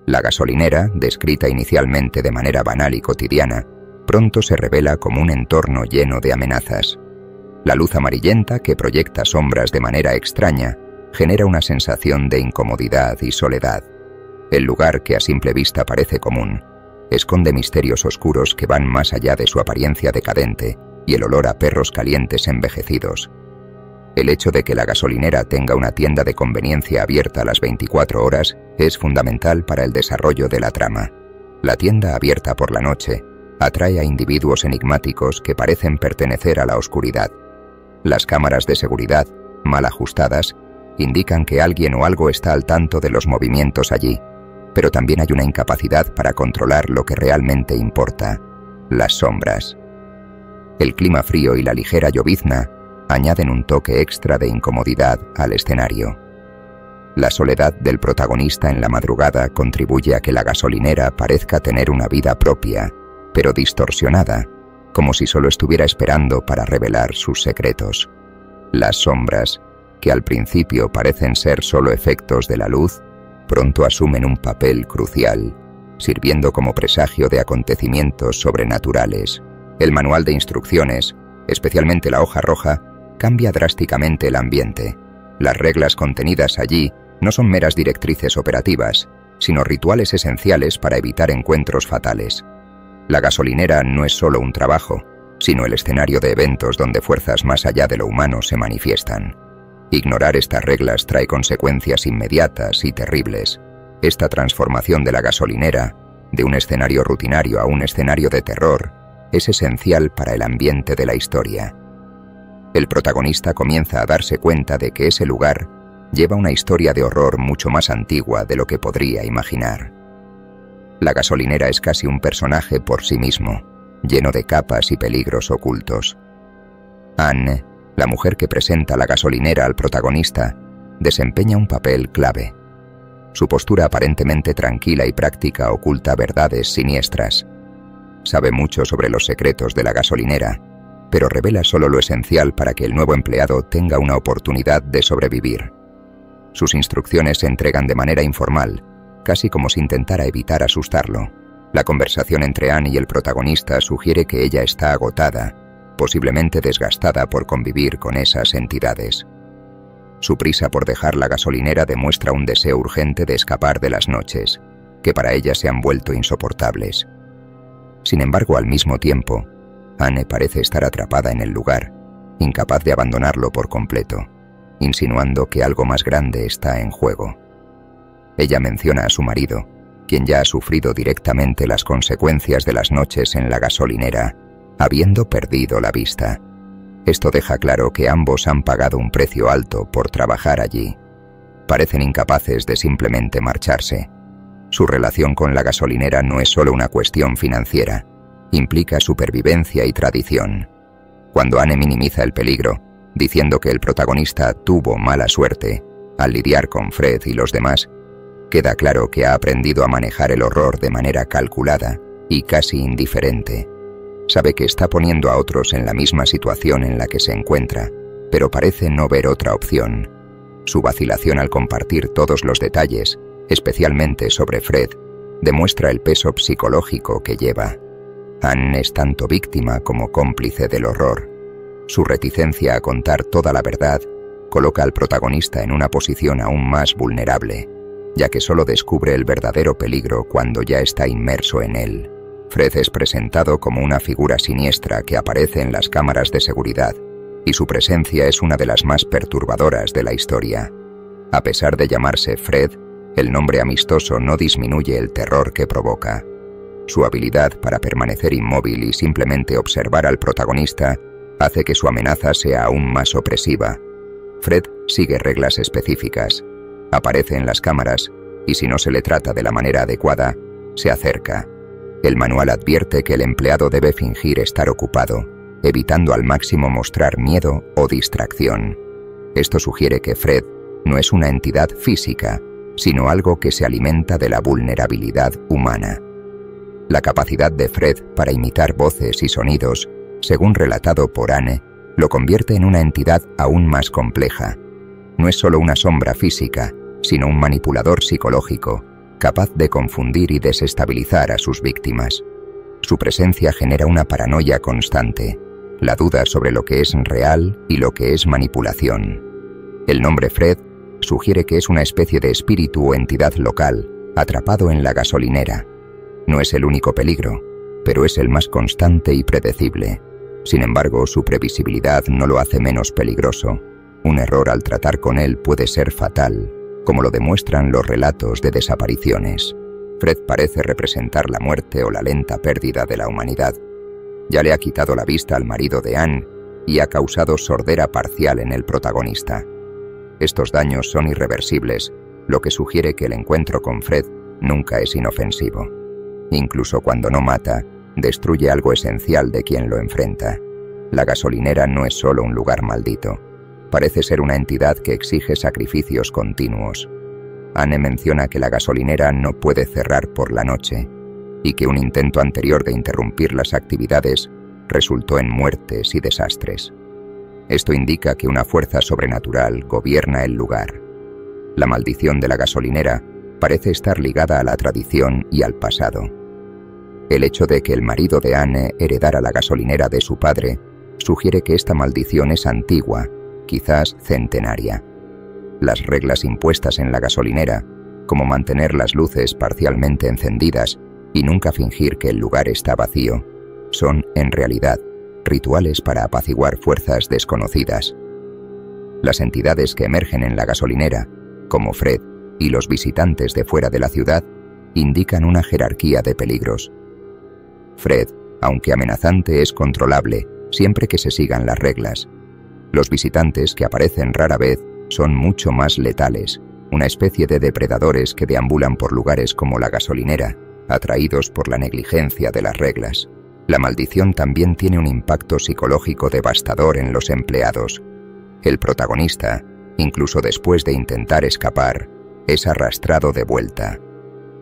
La gasolinera, descrita inicialmente de manera banal y cotidiana, pronto se revela como un entorno lleno de amenazas. La luz amarillenta, que proyecta sombras de manera extraña, genera una sensación de incomodidad y soledad. El lugar, que a simple vista parece común, esconde misterios oscuros que van más allá de su apariencia decadente y el olor a perros calientes envejecidos. El hecho de que la gasolinera tenga una tienda de conveniencia abierta a las 24 horas es fundamental para el desarrollo de la trama. La tienda abierta por la noche atrae a individuos enigmáticos que parecen pertenecer a la oscuridad. Las cámaras de seguridad, mal ajustadas, indican que alguien o algo está al tanto de los movimientos allí, pero también hay una incapacidad para controlar lo que realmente importa: las sombras. El clima frío y la ligera llovizna añaden un toque extra de incomodidad al escenario. La soledad del protagonista en la madrugada contribuye a que la gasolinera parezca tener una vida propia, pero distorsionada, como si solo estuviera esperando para revelar sus secretos. Las sombras, que al principio parecen ser solo efectos de la luz, pronto asumen un papel crucial, sirviendo como presagio de acontecimientos sobrenaturales. El manual de instrucciones, especialmente la hoja roja, cambia drásticamente el ambiente. Las reglas contenidas allí no son meras directrices operativas, sino rituales esenciales para evitar encuentros fatales. La gasolinera no es solo un trabajo, sino el escenario de eventos donde fuerzas más allá de lo humano se manifiestan. Ignorar estas reglas trae consecuencias inmediatas y terribles. Esta transformación de la gasolinera, de un escenario rutinario a un escenario de terror, es esencial para el ambiente de la historia. El protagonista comienza a darse cuenta de que ese lugar lleva una historia de horror mucho más antigua de lo que podría imaginar. La gasolinera es casi un personaje por sí mismo, lleno de capas y peligros ocultos. Anne, la mujer que presenta la gasolinera al protagonista, desempeña un papel clave. Su postura aparentemente tranquila y práctica oculta verdades siniestras. Sabe mucho sobre los secretos de la gasolinera, pero revela solo lo esencial para que el nuevo empleado tenga una oportunidad de sobrevivir. Sus instrucciones se entregan de manera informal, casi como si intentara evitar asustarlo. La conversación entre Anne y el protagonista sugiere que ella está agotada, posiblemente desgastada por convivir con esas entidades. Su prisa por dejar la gasolinera demuestra un deseo urgente de escapar de las noches, que para ella se han vuelto insoportables. Sin embargo, al mismo tiempo, Anne parece estar atrapada en el lugar, incapaz de abandonarlo por completo, insinuando que algo más grande está en juego. Ella menciona a su marido, quien ya ha sufrido directamente las consecuencias de las noches en la gasolinera, habiendo perdido la vista. Esto deja claro que ambos han pagado un precio alto por trabajar allí. Parecen incapaces de simplemente marcharse. Su relación con la gasolinera no es solo una cuestión financiera, implica supervivencia y tradición. Cuando Anne minimiza el peligro, diciendo que el protagonista tuvo mala suerte al lidiar con Fred y los demás, queda claro que ha aprendido a manejar el horror de manera calculada y casi indiferente. Sabe que está poniendo a otros en la misma situación en la que se encuentra, pero parece no ver otra opción. Su vacilación al compartir todos los detalles, especialmente sobre Fred, demuestra el peso psicológico que lleva. Anne es tanto víctima como cómplice del horror. Su reticencia a contar toda la verdad coloca al protagonista en una posición aún más vulnerable, ya que solo descubre el verdadero peligro cuando ya está inmerso en él. Fred es presentado como una figura siniestra que aparece en las cámaras de seguridad, y su presencia es una de las más perturbadoras de la historia. A pesar de llamarse Fred, el nombre amistoso no disminuye el terror que provoca. Su habilidad para permanecer inmóvil y simplemente observar al protagonista hace que su amenaza sea aún más opresiva. Fred sigue reglas específicas, aparece en las cámaras y si no se le trata de la manera adecuada, se acerca. El manual advierte que el empleado debe fingir estar ocupado, evitando al máximo mostrar miedo o distracción. Esto sugiere que Fred no es una entidad física, sino algo que se alimenta de la vulnerabilidad humana. La capacidad de Fred para imitar voces y sonidos, según relatado por Anne, lo convierte en una entidad aún más compleja. No es solo una sombra física, sino un manipulador psicológico, capaz de confundir y desestabilizar a sus víctimas. Su presencia genera una paranoia constante, la duda sobre lo que es real y lo que es manipulación. El nombre Fred sugiere que es una especie de espíritu o entidad local, atrapado en la gasolinera. No es el único peligro, pero es el más constante y predecible. Sin embargo, su previsibilidad no lo hace menos peligroso. Un error al tratar con él puede ser fatal, como lo demuestran los relatos de desapariciones. Fred parece representar la muerte o la lenta pérdida de la humanidad. Ya le ha quitado la vista al marido de Anne y ha causado sordera parcial en el protagonista. Estos daños son irreversibles, lo que sugiere que el encuentro con Fred nunca es inofensivo. Incluso cuando no mata, destruye algo esencial de quien lo enfrenta. La gasolinera no es solo un lugar maldito. Parece ser una entidad que exige sacrificios continuos. Anne menciona que la gasolinera no puede cerrar por la noche y que un intento anterior de interrumpir las actividades resultó en muertes y desastres. Esto indica que una fuerza sobrenatural gobierna el lugar. La maldición de la gasolinera parece estar ligada a la tradición y al pasado. El hecho de que el marido de Anne heredara la gasolinera de su padre sugiere que esta maldición es antigua, quizás centenaria. Las reglas impuestas en la gasolinera, como mantener las luces parcialmente encendidas y nunca fingir que el lugar está vacío, son, en realidad, rituales para apaciguar fuerzas desconocidas. Las entidades que emergen en la gasolinera, como Fred y los visitantes de fuera de la ciudad, indican una jerarquía de peligros. Fred, aunque amenazante, es controlable siempre que se sigan las reglas. Los visitantes, que aparecen rara vez, son mucho más letales, una especie de depredadores que deambulan por lugares como la gasolinera, atraídos por la negligencia de las reglas. La maldición también tiene un impacto psicológico devastador en los empleados. El protagonista, incluso después de intentar escapar, es arrastrado de vuelta.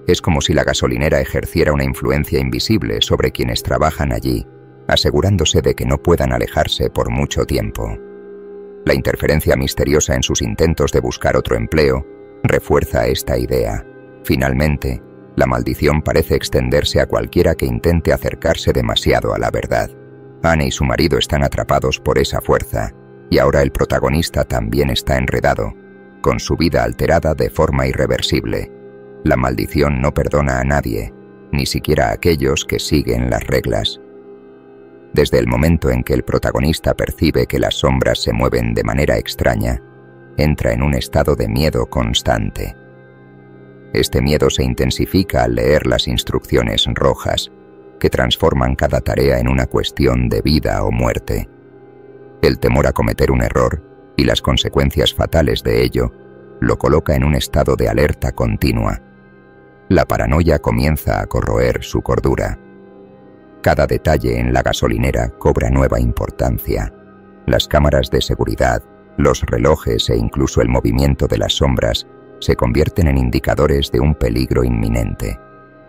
Es como si la gasolinera ejerciera una influencia invisible sobre quienes trabajan allí, asegurándose de que no puedan alejarse por mucho tiempo. La interferencia misteriosa en sus intentos de buscar otro empleo refuerza esta idea. Finalmente, la maldición parece extenderse a cualquiera que intente acercarse demasiado a la verdad. Anne y su marido están atrapados por esa fuerza, y ahora el protagonista también está enredado, con su vida alterada de forma irreversible. La maldición no perdona a nadie, ni siquiera a aquellos que siguen las reglas. Desde el momento en que el protagonista percibe que las sombras se mueven de manera extraña, entra en un estado de miedo constante. Este miedo se intensifica al leer las instrucciones rojas, que transforman cada tarea en una cuestión de vida o muerte. El temor a cometer un error y las consecuencias fatales de ello lo coloca en un estado de alerta continua. La paranoia comienza a corroer su cordura. Cada detalle en la gasolinera cobra nueva importancia. Las cámaras de seguridad, los relojes e incluso el movimiento de las sombras se convierten en indicadores de un peligro inminente.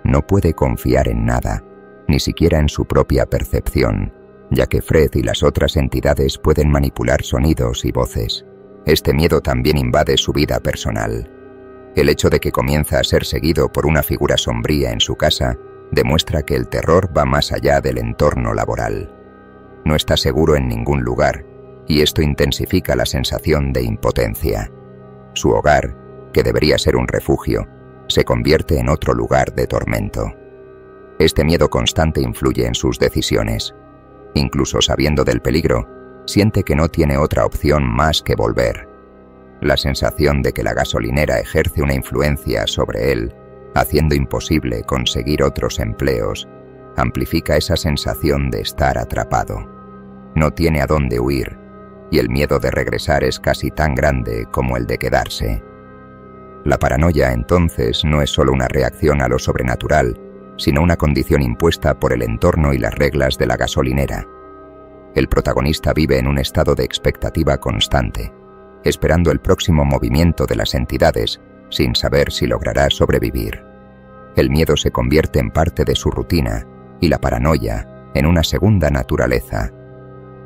No puede confiar en nada, ni siquiera en su propia percepción, ya que Fred y las otras entidades pueden manipular sonidos y voces. Este miedo también invade su vida personal. El hecho de que comienza a ser seguido por una figura sombría en su casa demuestra que el terror va más allá del entorno laboral. No está seguro en ningún lugar, y esto intensifica la sensación de impotencia. Su hogar, que debería ser un refugio, se convierte en otro lugar de tormento. Este miedo constante influye en sus decisiones. Incluso sabiendo del peligro, siente que no tiene otra opción más que volver. La sensación de que la gasolinera ejerce una influencia sobre él, haciendo imposible conseguir otros empleos, amplifica esa sensación de estar atrapado. No tiene a dónde huir, y el miedo de regresar es casi tan grande como el de quedarse. La paranoia, entonces, no es solo una reacción a lo sobrenatural, sino una condición impuesta por el entorno y las reglas de la gasolinera. El protagonista vive en un estado de expectativa constante, esperando el próximo movimiento de las entidades, sin saber si logrará sobrevivir. El miedo se convierte en parte de su rutina y la paranoia en una segunda naturaleza.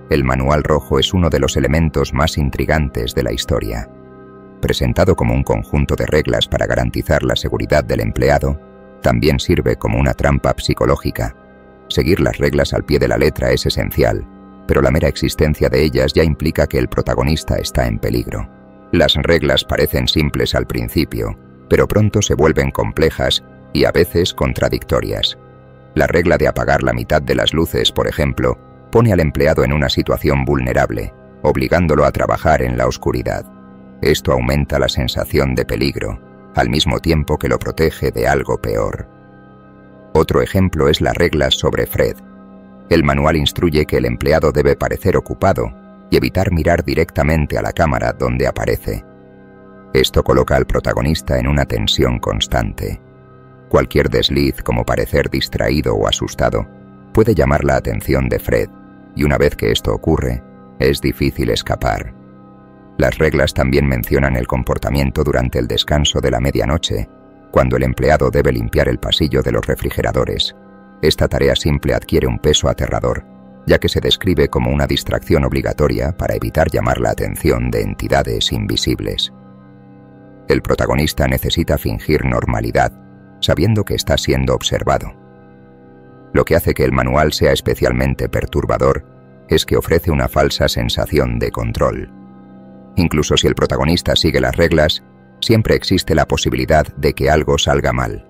El manual rojo es uno de los elementos más intrigantes de la historia. presentado como un conjunto de reglas para garantizar la seguridad del empleado, también sirve como una trampa psicológica. Seguir las reglas al pie de la letra es esencial, pero la mera existencia de ellas ya implica que el protagonista está en peligro. Las reglas parecen simples al principio, pero pronto se vuelven complejas y a veces contradictorias. La regla de apagar la mitad de las luces, por ejemplo, pone al empleado en una situación vulnerable, obligándolo a trabajar en la oscuridad. Esto aumenta la sensación de peligro, al mismo tiempo que lo protege de algo peor. Otro ejemplo es la regla sobre Fred. El manual instruye que el empleado debe parecer ocupado y evitar mirar directamente a la cámara donde aparece. Esto coloca al protagonista en una tensión constante. Cualquier desliz, como parecer distraído o asustado, puede llamar la atención de Fred, y una vez que esto ocurre, es difícil escapar. Las reglas también mencionan el comportamiento durante el descanso de la medianoche, cuando el empleado debe limpiar el pasillo de los refrigeradores. Esta tarea simple adquiere un peso aterrador, ya que se describe como una distracción obligatoria para evitar llamar la atención de entidades invisibles. El protagonista necesita fingir normalidad, sabiendo que está siendo observado. Lo que hace que el manual sea especialmente perturbador es que ofrece una falsa sensación de control. Incluso si el protagonista sigue las reglas, siempre existe la posibilidad de que algo salga mal.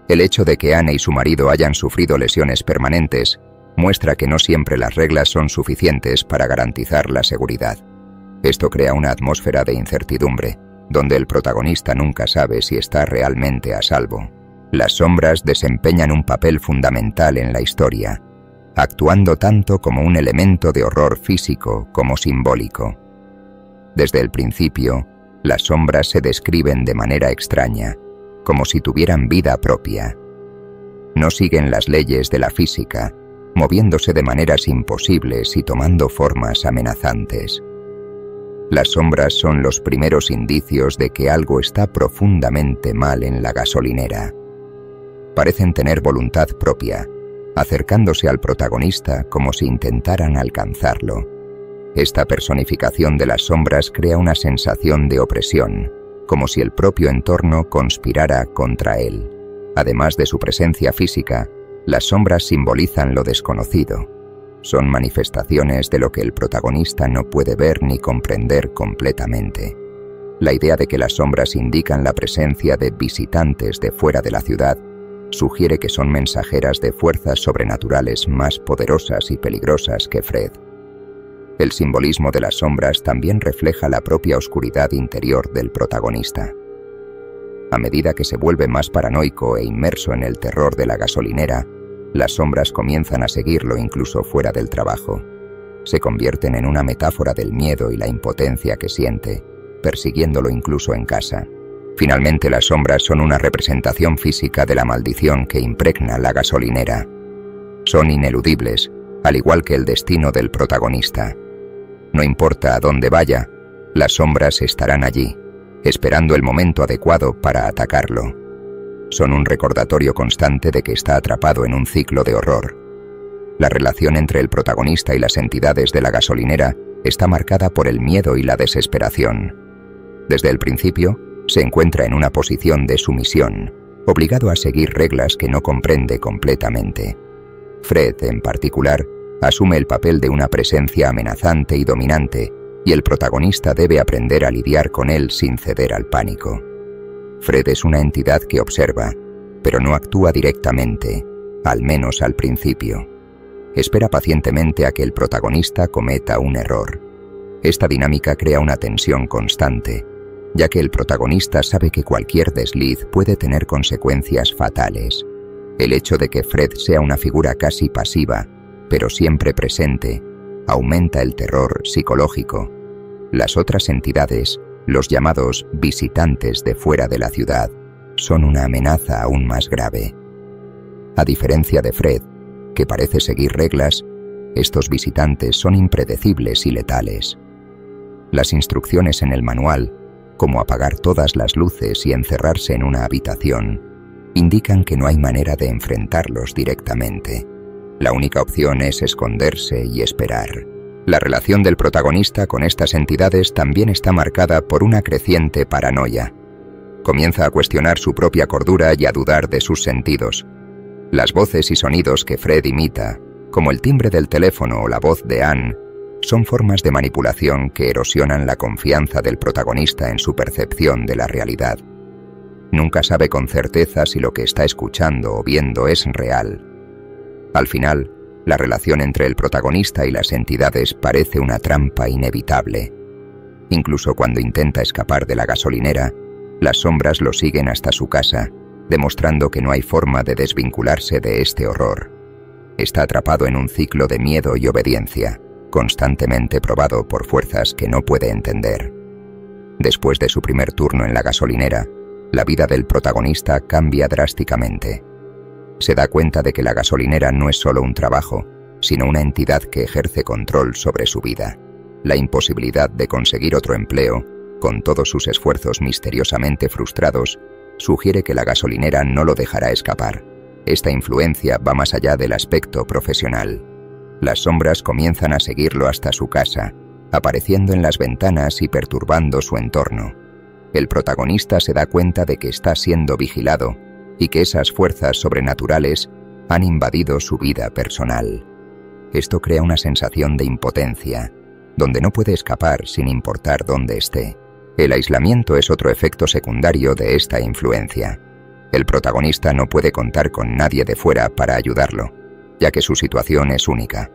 El hecho de que Anne y su marido hayan sufrido lesiones permanentes muestra que no siempre las reglas son suficientes para garantizar la seguridad. Esto crea una atmósfera de incertidumbre, donde el protagonista nunca sabe si está realmente a salvo. Las sombras desempeñan un papel fundamental en la historia, actuando tanto como un elemento de horror físico como simbólico. Desde el principio, las sombras se describen de manera extraña, como si tuvieran vida propia. No siguen las leyes de la física, moviéndose de maneras imposibles y tomando formas amenazantes. Las sombras son los primeros indicios de que algo está profundamente mal en la gasolinera. Parecen tener voluntad propia, acercándose al protagonista como si intentaran alcanzarlo. Esta personificación de las sombras crea una sensación de opresión, como si el propio entorno conspirara contra él. Además de su presencia física, las sombras simbolizan lo desconocido. Son manifestaciones de lo que el protagonista no puede ver ni comprender completamente. La idea de que las sombras indican la presencia de visitantes de fuera de la ciudad sugiere que son mensajeras de fuerzas sobrenaturales más poderosas y peligrosas que Fred. El simbolismo de las sombras también refleja la propia oscuridad interior del protagonista. A medida que se vuelve más paranoico e inmerso en el terror de la gasolinera, las sombras comienzan a seguirlo incluso fuera del trabajo. Se convierten en una metáfora del miedo y la impotencia que siente, persiguiéndolo incluso en casa. Finalmente, las sombras son una representación física de la maldición que impregna la gasolinera. Son ineludibles, al igual que el destino del protagonista. No importa a dónde vaya, las sombras estarán allí, esperando el momento adecuado para atacarlo. Son un recordatorio constante de que está atrapado en un ciclo de horror. La relación entre el protagonista y las entidades de la gasolinera está marcada por el miedo y la desesperación. Desde el principio, se encuentra en una posición de sumisión, obligado a seguir reglas que no comprende completamente. Fred, en particular, asume el papel de una presencia amenazante y dominante, y el protagonista debe aprender a lidiar con él sin ceder al pánico. Fred es una entidad que observa, pero no actúa directamente, al menos al principio. Espera pacientemente a que el protagonista cometa un error. Esta dinámica crea una tensión constante, ya que el protagonista sabe que cualquier desliz puede tener consecuencias fatales. El hecho de que Fred sea una figura casi pasiva, pero siempre presente, aumenta el terror psicológico. Las otras entidades, los llamados visitantes de fuera de la ciudad, son una amenaza aún más grave. A diferencia de Fred, que parece seguir reglas, estos visitantes son impredecibles y letales. Las instrucciones en el manual, como apagar todas las luces y encerrarse en una habitación, indican que no hay manera de enfrentarlos directamente. La única opción es esconderse y esperar. La relación del protagonista con estas entidades también está marcada por una creciente paranoia. Comienza a cuestionar su propia cordura y a dudar de sus sentidos. Las voces y sonidos que Fred imita, como el timbre del teléfono o la voz de Anne, son formas de manipulación que erosionan la confianza del protagonista en su percepción de la realidad. Nunca sabe con certeza si lo que está escuchando o viendo es real. Al final, la relación entre el protagonista y las entidades parece una trampa inevitable. Incluso cuando intenta escapar de la gasolinera, las sombras lo siguen hasta su casa, demostrando que no hay forma de desvincularse de este horror. Está atrapado en un ciclo de miedo y obediencia, constantemente probado por fuerzas que no puede entender. Después de su primer turno en la gasolinera, la vida del protagonista cambia drásticamente. Se da cuenta de que la gasolinera no es solo un trabajo, sino una entidad que ejerce control sobre su vida. La imposibilidad de conseguir otro empleo, con todos sus esfuerzos misteriosamente frustrados, sugiere que la gasolinera no lo dejará escapar. Esta influencia va más allá del aspecto profesional. Las sombras comienzan a seguirlo hasta su casa, apareciendo en las ventanas y perturbando su entorno. El protagonista se da cuenta de que está siendo vigilado y que esas fuerzas sobrenaturales han invadido su vida personal. Esto crea una sensación de impotencia, donde no puede escapar sin importar dónde esté. El aislamiento es otro efecto secundario de esta influencia. El protagonista no puede contar con nadie de fuera para ayudarlo, ya que su situación es única.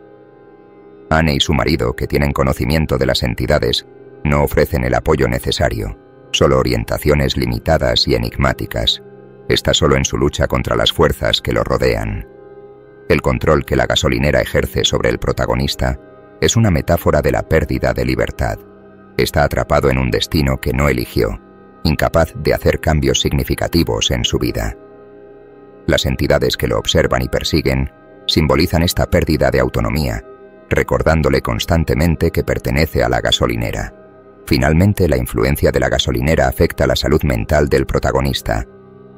Anne y su marido, que tienen conocimiento de las entidades, no ofrecen el apoyo necesario, solo orientaciones limitadas y enigmáticas. Está solo en su lucha contra las fuerzas que lo rodean. El control que la gasolinera ejerce sobre el protagonista es una metáfora de la pérdida de libertad. Está atrapado en un destino que no eligió, incapaz de hacer cambios significativos en su vida. Las entidades que lo observan y persiguen simbolizan esta pérdida de autonomía, recordándole constantemente que pertenece a la gasolinera. Finalmente, la influencia de la gasolinera afecta la salud mental del protagonista.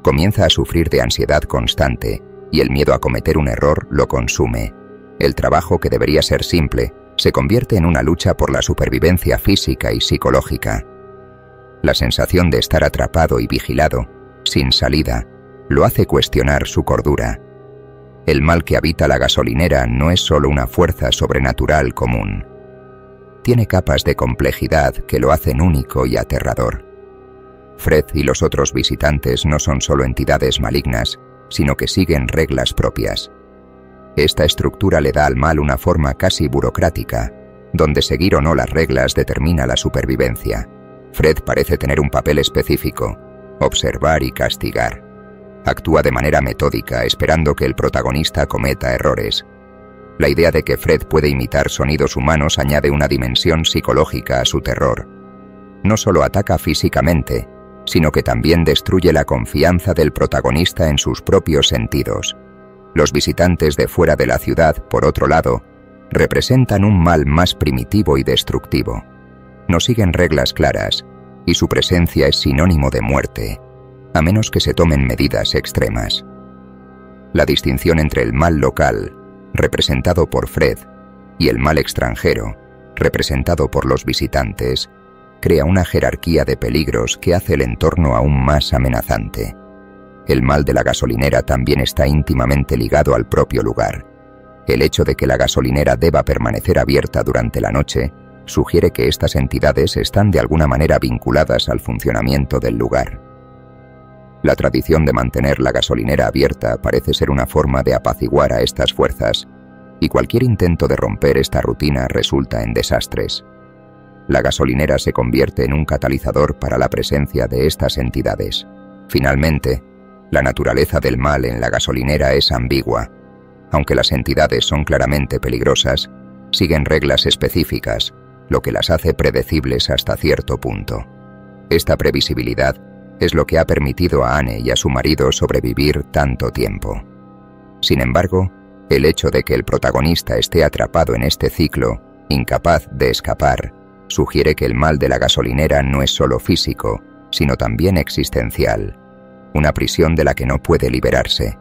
Comienza a sufrir de ansiedad constante y el miedo a cometer un error lo consume. El trabajo, que debería ser simple, se convierte en una lucha por la supervivencia física y psicológica. La sensación de estar atrapado y vigilado, sin salida, lo hace cuestionar su cordura. El mal que habita la gasolinera no es solo una fuerza sobrenatural común. Tiene capas de complejidad que lo hacen único y aterrador. Fred y los otros visitantes no son solo entidades malignas, sino que siguen reglas propias. Esta estructura le da al mal una forma casi burocrática, donde seguir o no las reglas determina la supervivencia. Fred parece tener un papel específico: observar y castigar. Actúa de manera metódica, esperando que el protagonista cometa errores. La idea de que Fred puede imitar sonidos humanos añade una dimensión psicológica a su terror. No solo ataca físicamente, sino que también destruye la confianza del protagonista en sus propios sentidos. Los visitantes de fuera de la ciudad, por otro lado, representan un mal más primitivo y destructivo. No siguen reglas claras, y su presencia es sinónimo de muerte, a menos que se tomen medidas extremas. La distinción entre el mal local, representado por Fred, y el mal extranjero, representado por los visitantes, crea una jerarquía de peligros que hace el entorno aún más amenazante. El mal de la gasolinera también está íntimamente ligado al propio lugar. El hecho de que la gasolinera deba permanecer abierta durante la noche sugiere que estas entidades están de alguna manera vinculadas al funcionamiento del lugar. La tradición de mantener la gasolinera abierta parece ser una forma de apaciguar a estas fuerzas, y cualquier intento de romper esta rutina resulta en desastres. La gasolinera se convierte en un catalizador para la presencia de estas entidades. Finalmente, la naturaleza del mal en la gasolinera es ambigua. Aunque las entidades son claramente peligrosas, siguen reglas específicas, lo que las hace predecibles hasta cierto punto. Esta previsibilidad es lo que ha permitido a Anne y a su marido sobrevivir tanto tiempo. Sin embargo, el hecho de que el protagonista esté atrapado en este ciclo, incapaz de escapar, sugiere que el mal de la gasolinera no es solo físico, sino también existencial, una prisión de la que no puede liberarse.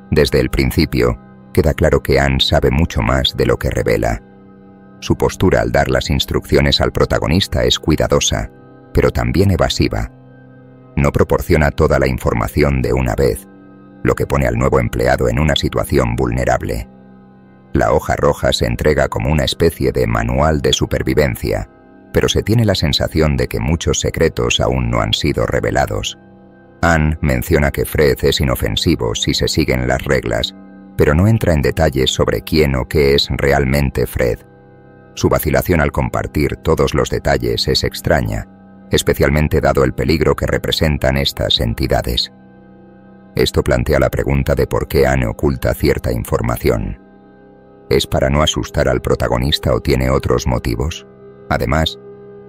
Desde el principio, queda claro que Anne sabe mucho más de lo que revela. Su postura al dar las instrucciones al protagonista es cuidadosa, pero también evasiva. No proporciona toda la información de una vez, lo que pone al nuevo empleado en una situación vulnerable. La hoja roja se entrega como una especie de manual de supervivencia, pero se tiene la sensación de que muchos secretos aún no han sido revelados. Anne menciona que Fred es inofensivo si se siguen las reglas, pero no entra en detalles sobre quién o qué es realmente Fred. Su vacilación al compartir todos los detalles es extraña, especialmente dado el peligro que representan estas entidades. Esto plantea la pregunta de por qué Anne oculta cierta información. ¿Es para no asustar al protagonista o tiene otros motivos? Además,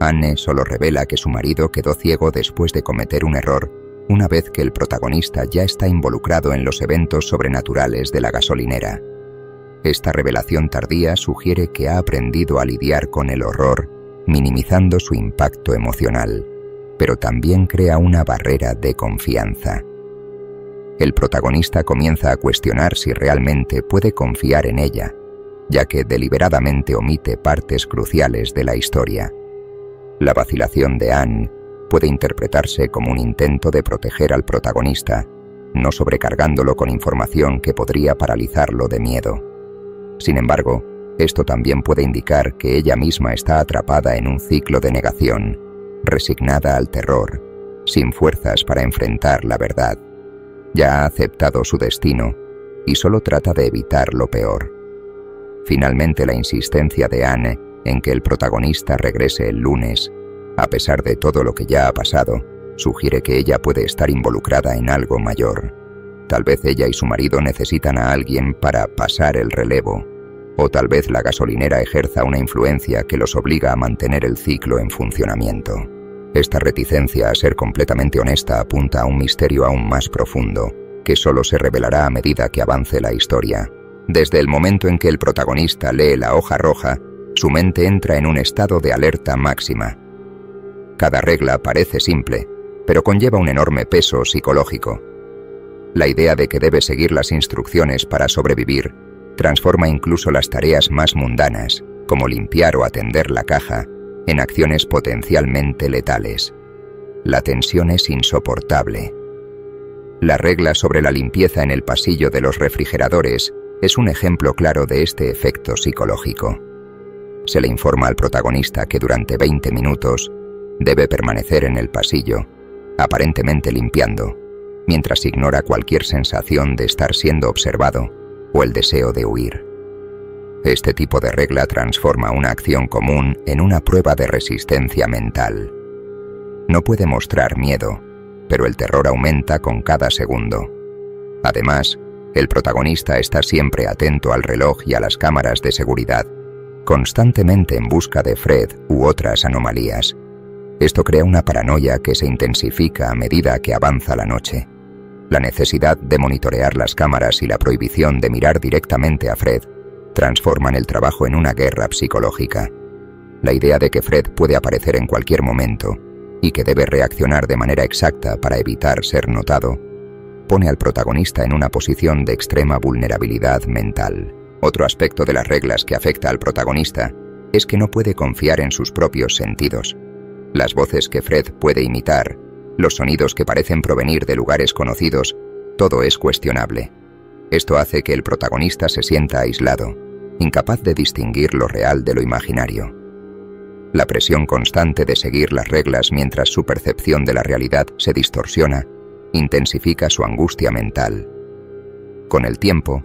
Anne solo revela que su marido quedó ciego después de cometer un error una vez que el protagonista ya está involucrado en los eventos sobrenaturales de la gasolinera. Esta revelación tardía sugiere que ha aprendido a lidiar con el horror, minimizando su impacto emocional, pero también crea una barrera de confianza. El protagonista comienza a cuestionar si realmente puede confiar en ella, ya que deliberadamente omite partes cruciales de la historia. La vacilación de Anne puede interpretarse como un intento de proteger al protagonista, no sobrecargándolo con información que podría paralizarlo de miedo. Sin embargo, esto también puede indicar que ella misma está atrapada en un ciclo de negación, resignada al terror, sin fuerzas para enfrentar la verdad. Ya ha aceptado su destino y solo trata de evitar lo peor. Finalmente, la insistencia de Anne en que el protagonista regrese el lunes, a pesar de todo lo que ya ha pasado, sugiere que ella puede estar involucrada en algo mayor. Tal vez ella y su marido necesitan a alguien para pasar el relevo, o tal vez la gasolinera ejerza una influencia que los obliga a mantener el ciclo en funcionamiento. Esta reticencia a ser completamente honesta apunta a un misterio aún más profundo, que solo se revelará a medida que avance la historia. Desde el momento en que el protagonista lee la hoja roja, su mente entra en un estado de alerta máxima. Cada regla parece simple, pero conlleva un enorme peso psicológico. La idea de que debe seguir las instrucciones para sobrevivir transforma incluso las tareas más mundanas, como limpiar o atender la caja, en acciones potencialmente letales. La tensión es insoportable. La regla sobre la limpieza en el pasillo de los refrigeradores es un ejemplo claro de este efecto psicológico. Se le informa al protagonista que durante 20 minutos debe permanecer en el pasillo, aparentemente limpiando, mientras ignora cualquier sensación de estar siendo observado o el deseo de huir. Este tipo de regla transforma una acción común en una prueba de resistencia mental. No puede mostrar miedo, pero el terror aumenta con cada segundo. Además, el protagonista está siempre atento al reloj y a las cámaras de seguridad, constantemente en busca de Fred u otras anomalías. Esto crea una paranoia que se intensifica a medida que avanza la noche. La necesidad de monitorear las cámaras y la prohibición de mirar directamente a Fred transforman el trabajo en una guerra psicológica. La idea de que Fred puede aparecer en cualquier momento y que debe reaccionar de manera exacta para evitar ser notado, pone al protagonista en una posición de extrema vulnerabilidad mental. Otro aspecto de las reglas que afecta al protagonista es que no puede confiar en sus propios sentidos. Las voces que Fred puede imitar, los sonidos que parecen provenir de lugares conocidos, todo es cuestionable. Esto hace que el protagonista se sienta aislado, incapaz de distinguir lo real de lo imaginario. La presión constante de seguir las reglas mientras su percepción de la realidad se distorsiona, intensifica su angustia mental. Con el tiempo,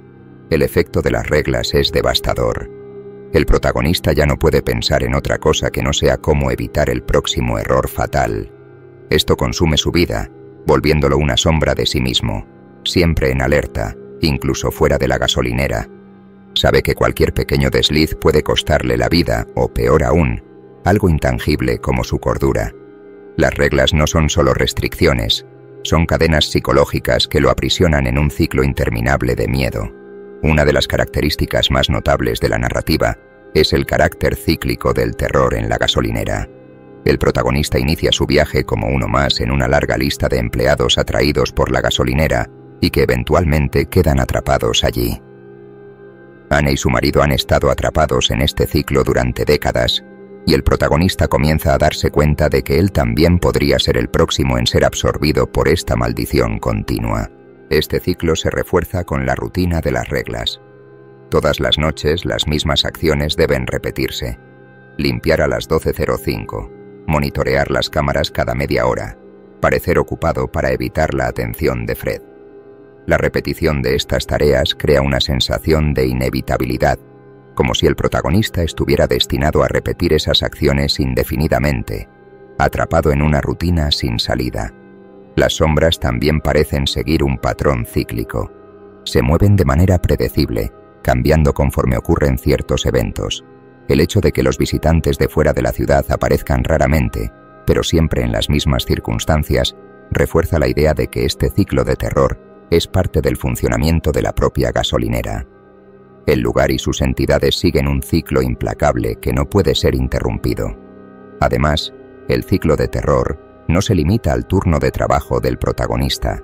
el efecto de las reglas es devastador. El protagonista ya no puede pensar en otra cosa que no sea cómo evitar el próximo error fatal. Esto consume su vida, volviéndolo una sombra de sí mismo, siempre en alerta, incluso fuera de la gasolinera. Sabe que cualquier pequeño desliz puede costarle la vida, o peor aún, algo intangible como su cordura. Las reglas no son solo restricciones, son cadenas psicológicas que lo aprisionan en un ciclo interminable de miedo. Una de las características más notables de la narrativa es el carácter cíclico del terror en la gasolinera. El protagonista inicia su viaje como uno más en una larga lista de empleados atraídos por la gasolinera y que eventualmente quedan atrapados allí. Anne y su marido han estado atrapados en este ciclo durante décadas, y el protagonista comienza a darse cuenta de que él también podría ser el próximo en ser absorbido por esta maldición continua. Este ciclo se refuerza con la rutina de las reglas. Todas las noches las mismas acciones deben repetirse. Limpiar a las 12:05, monitorear las cámaras cada media hora, parecer ocupado para evitar la atención de Fred. La repetición de estas tareas crea una sensación de inevitabilidad, como si el protagonista estuviera destinado a repetir esas acciones indefinidamente, atrapado en una rutina sin salida. Las sombras también parecen seguir un patrón cíclico. Se mueven de manera predecible, cambiando conforme ocurren ciertos eventos. El hecho de que los visitantes de fuera de la ciudad aparezcan raramente, pero siempre en las mismas circunstancias, refuerza la idea de que este ciclo de terror es parte del funcionamiento de la propia gasolinera. El lugar y sus entidades siguen un ciclo implacable que no puede ser interrumpido. Además, el ciclo de terror no se limita al turno de trabajo del protagonista.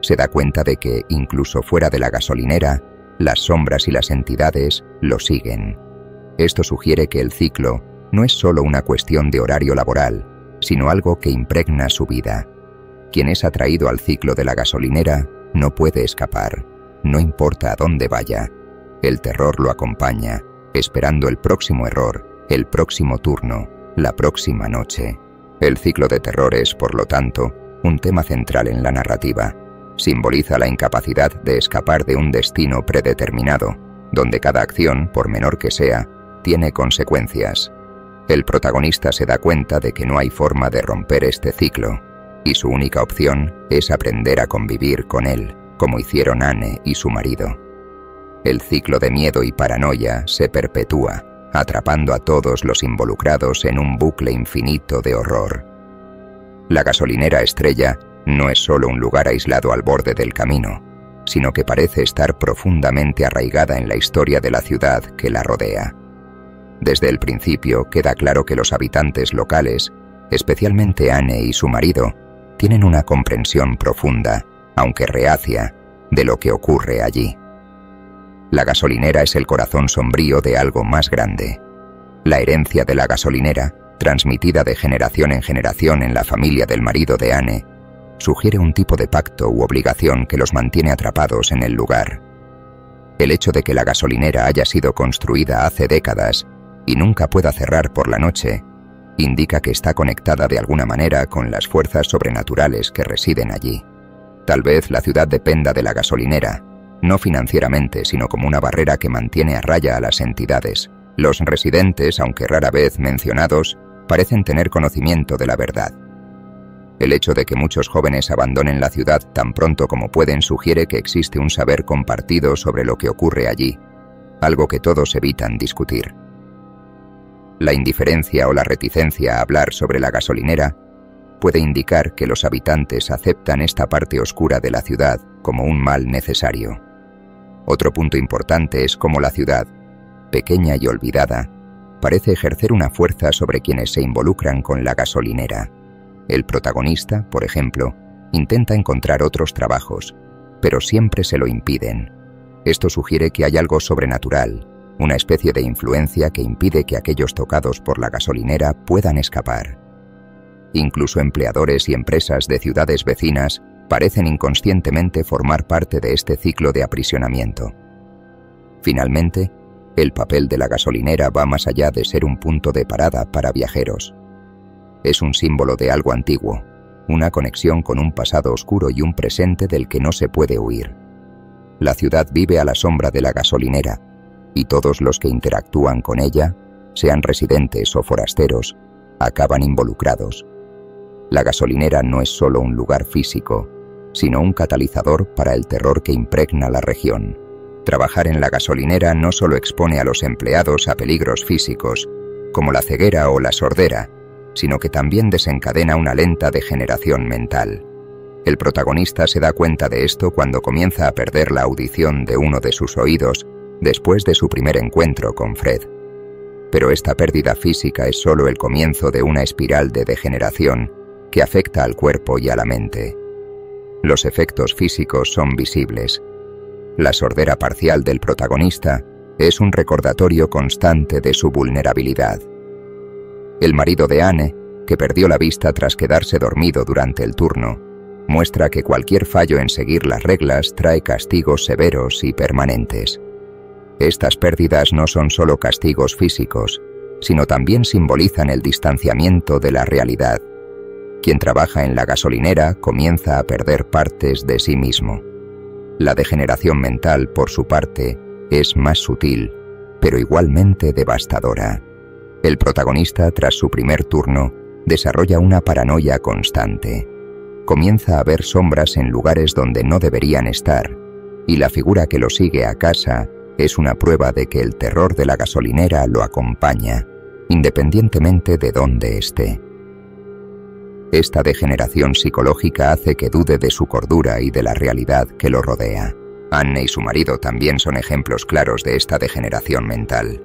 Se da cuenta de que, incluso fuera de la gasolinera, las sombras y las entidades lo siguen. Esto sugiere que el ciclo no es solo una cuestión de horario laboral, sino algo que impregna su vida. Quien es atraído al ciclo de la gasolinera no puede escapar, no importa a dónde vaya. El terror lo acompaña, esperando el próximo error, el próximo turno, la próxima noche. El ciclo de terror es, por lo tanto, un tema central en la narrativa. Simboliza la incapacidad de escapar de un destino predeterminado, donde cada acción, por menor que sea, tiene consecuencias. El protagonista se da cuenta de que no hay forma de romper este ciclo, y su única opción es aprender a convivir con él, como hicieron Anne y su marido. El ciclo de miedo y paranoia se perpetúa, atrapando a todos los involucrados en un bucle infinito de horror. La gasolinera Estrella no es solo un lugar aislado al borde del camino, sino que parece estar profundamente arraigada en la historia de la ciudad que la rodea. Desde el principio queda claro que los habitantes locales, especialmente Anne y su marido, tienen una comprensión profunda, aunque reacia, de lo que ocurre allí. La gasolinera es el corazón sombrío de algo más grande. La herencia de la gasolinera, transmitida de generación en generación en la familia del marido de Anne, sugiere un tipo de pacto u obligación que los mantiene atrapados en el lugar. El hecho de que la gasolinera haya sido construida hace décadas y nunca pueda cerrar por la noche, indica que está conectada de alguna manera con las fuerzas sobrenaturales que residen allí. Tal vez la ciudad dependa de la gasolinera, no financieramente, sino como una barrera que mantiene a raya a las entidades. Los residentes, aunque rara vez mencionados, parecen tener conocimiento de la verdad. El hecho de que muchos jóvenes abandonen la ciudad tan pronto como pueden sugiere que existe un saber compartido sobre lo que ocurre allí, algo que todos evitan discutir. La indiferencia o la reticencia a hablar sobre la gasolinera puede indicar que los habitantes aceptan esta parte oscura de la ciudad como un mal necesario. Otro punto importante es cómo la ciudad, pequeña y olvidada, parece ejercer una fuerza sobre quienes se involucran con la gasolinera. El protagonista, por ejemplo, intenta encontrar otros trabajos, pero siempre se lo impiden. Esto sugiere que hay algo sobrenatural, una especie de influencia que impide que aquellos tocados por la gasolinera puedan escapar. Incluso empleadores y empresas de ciudades vecinas parecen inconscientemente formar parte de este ciclo de aprisionamiento. Finalmente, el papel de la gasolinera va más allá de ser un punto de parada para viajeros. Es un símbolo de algo antiguo, una conexión con un pasado oscuro y un presente del que no se puede huir. La ciudad vive a la sombra de la gasolinera, y todos los que interactúan con ella, sean residentes o forasteros, acaban involucrados. La gasolinera no es solo un lugar físico, sino un catalizador para el terror que impregna la región. Trabajar en la gasolinera no solo expone a los empleados a peligros físicos, como la ceguera o la sordera, sino que también desencadena una lenta degeneración mental. El protagonista se da cuenta de esto cuando comienza a perder la audición de uno de sus oídos después de su primer encuentro con Fred. Pero esta pérdida física es solo el comienzo de una espiral de degeneración que afecta al cuerpo y a la mente. Los efectos físicos son visibles. La sordera parcial del protagonista Es un recordatorio constante de su vulnerabilidad. El marido de Anne, que perdió la vista tras quedarse dormido durante el turno, muestra que cualquier fallo en seguir las reglas trae castigos severos y permanentes. Estas pérdidas no son solo castigos físicos, sino también simbolizan el distanciamiento de la realidad. Quien trabaja en la gasolinera comienza a perder partes de sí mismo. La degeneración mental, por su parte, es más sutil, pero igualmente devastadora. El protagonista, tras su primer turno, desarrolla una paranoia constante. Comienza a ver sombras en lugares donde no deberían estar, y la figura que lo sigue a casa es una prueba de que el terror de la gasolinera lo acompaña, independientemente de dónde esté. Esta degeneración psicológica hace que dude de su cordura y de la realidad que lo rodea. Anne y su marido también son ejemplos claros de esta degeneración mental.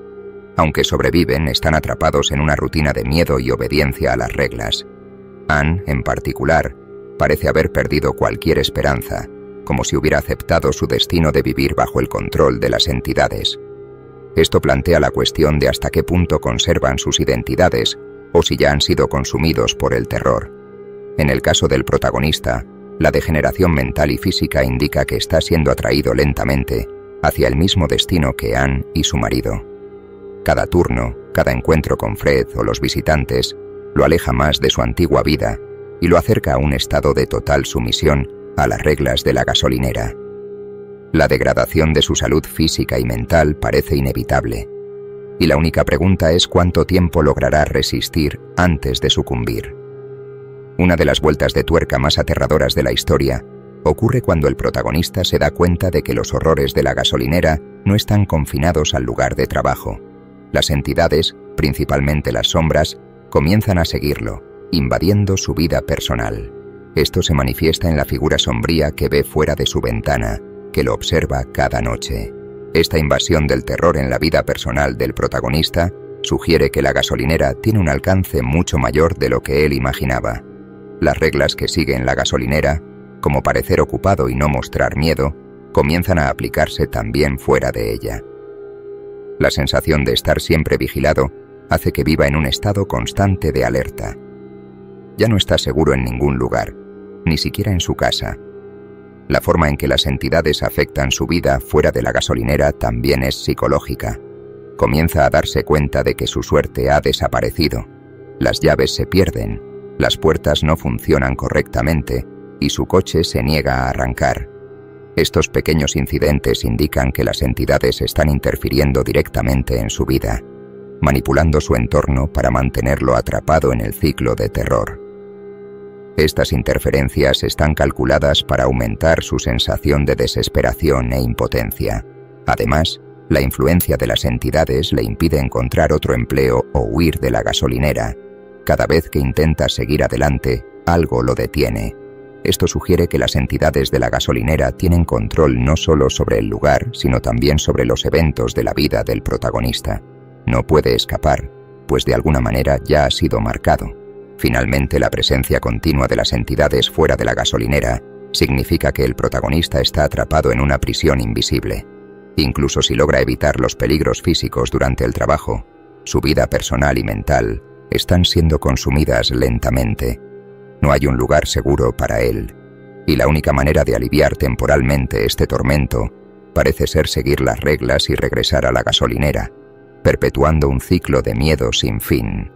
Aunque sobreviven, están atrapados en una rutina de miedo y obediencia a las reglas. Anne, en particular, parece haber perdido cualquier esperanza, como si hubiera aceptado su destino de vivir bajo el control de las entidades. Esto plantea la cuestión de hasta qué punto conservan sus identidades o si ya han sido consumidos por el terror. En el caso del protagonista, la degeneración mental y física indica que está siendo atraído lentamente hacia el mismo destino que Anne y su marido. Cada turno, cada encuentro con Fred o los visitantes, lo aleja más de su antigua vida y lo acerca a un estado de total sumisión a las reglas de la gasolinera. La degradación de su salud física y mental parece inevitable, y la única pregunta es cuánto tiempo logrará resistir antes de sucumbir. Una de las vueltas de tuerca más aterradoras de la historia ocurre cuando el protagonista se da cuenta de que los horrores de la gasolinera no están confinados al lugar de trabajo. Las entidades, principalmente las sombras, comienzan a seguirlo, invadiendo su vida personal. Esto se manifiesta en la figura sombría que ve fuera de su ventana, que lo observa cada noche. Esta invasión del terror en la vida personal del protagonista sugiere que la gasolinera tiene un alcance mucho mayor de lo que él imaginaba. Las reglas que sigue en la gasolinera, como parecer ocupado y no mostrar miedo, comienzan a aplicarse también fuera de ella. La sensación de estar siempre vigilado hace que viva en un estado constante de alerta. Ya no está seguro en ningún lugar, ni siquiera en su casa. La forma en que las entidades afectan su vida fuera de la gasolinera también es psicológica. Comienza a darse cuenta de que su suerte ha desaparecido. Las llaves se pierden, las puertas no funcionan correctamente y su coche se niega a arrancar. Estos pequeños incidentes indican que las entidades están interfiriendo directamente en su vida, manipulando su entorno para mantenerlo atrapado en el ciclo de terror. Estas interferencias están calculadas para aumentar su sensación de desesperación e impotencia. Además, la influencia de las entidades le impide encontrar otro empleo o huir de la gasolinera. Cada vez que intenta seguir adelante, algo lo detiene. Esto sugiere que las entidades de la gasolinera tienen control no solo sobre el lugar, sino también sobre los eventos de la vida del protagonista. No puede escapar, pues de alguna manera ya ha sido marcado. Finalmente, la presencia continua de las entidades fuera de la gasolinera significa que el protagonista está atrapado en una prisión invisible. Incluso si logra evitar los peligros físicos durante el trabajo, su vida personal y mental están siendo consumidas lentamente. No hay un lugar seguro para él, y la única manera de aliviar temporalmente este tormento parece ser seguir las reglas y regresar a la gasolinera, perpetuando un ciclo de miedo sin fin.